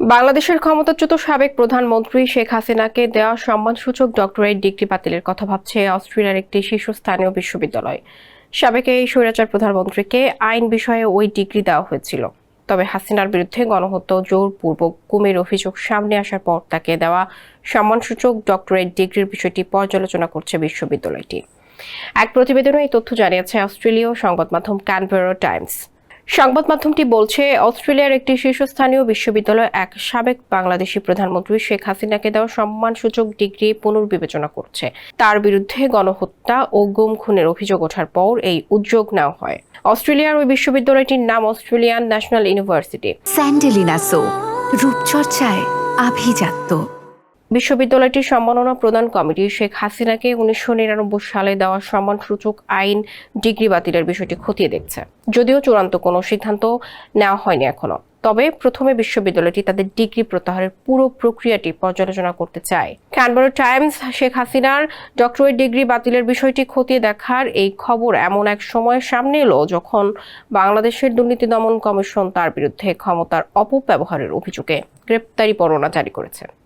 বাংলাদেশের ক্ষমতাচ্যুত সাবেক প্রধানমন্ত্রী শেখ হাসিনাকে দেওয়া সম্মানসূচক ডক্টরেট ডিগ্রি বাতিলের কথা ভাবছে অস্ট্রেলিয়ার একটি শীর্ষস্থানীয় বিশ্ববিদ্যালয়। সাবেক এই স্বৈরাচার প্রধানমন্ত্রীকে আইন বিষয়ে ওই ডিগ্রি দেওয়া হয়েছিল। তবে হাসিনার বিরুদ্ধে গণহত্যা ও জোরপূর্বক গুমের অভিযোগ সামনে আসার পর তাকে দেওয়া সম্মানসূচক ডক্টরেট ডিগ্রির বিষয়টি পর্যালোচনা করছে বিশ্ববিদ্যালয়টি। এক প্রতিবেদনে এই তথ্য জানিয়েছে অস্ট্রেলীয় সংবাদ মাধ্যম ক্যানবেরা টাইমস। সংবাদ মাধ্যমটি বলছে, অস্ট্রেলিয়ার একটি শীর্ষস্থানীয় বিশ্ববিদ্যালয় এক সাবেক বাংলাদেশি প্রধানমন্ত্রী শেখ হাসিনাকে দেওয়া সম্মানসূচক ডিগ্রি পুনর্বিবেচনা করছে। তার বিরুদ্ধে গণহত্যা ও গুম খুনের অভিযোগ ওঠার পর এই উদ্যোগ নেওয়া হয়। অস্ট্রেলিয়ার ওই বিশ্ববিদ্যালয়টির নাম অস্ট্রেলিয়ান ন্যাশনাল ইউনিভার্সিটি। স্যান্ডেলিনা সো, রূপচর্চায় আভিজাত্য। বিশ্ববিদ্যালয়টির সম্মাননা প্রদান কমিটি শেখ হাসিনাকে 1999 সালে দেওয়া সম্মানসূচক আইন ডিগ্রি বাতিলের বিষয়টি খতিয়ে দেখছে। যদিও চূড়ান্ত কোনো সিদ্ধান্ত নেওয়া হয়নি এখনো। তবে প্রথমে বিশ্ববিদ্যালয়টি তাদের ডিগ্রি প্রত্যাহারের পুরো প্রক্রিয়াটি পর্যালোচনা করতে চায়। ক্যানবেরা টাইমস শেখ হাসিনার ডক্টরেট ডিগ্রি বাতিলের বিষয়টি খতিয়ে দেখার এই খবর এমন এক সময় সামনে এলো যখন বাংলাদেশের দুর্নীতি দমন কমিশন তার বিরুদ্ধে ক্ষমতার অপব্যবহারের অভিযোগে গ্রেপ্তারি পরোয়ানা জারি করেছে।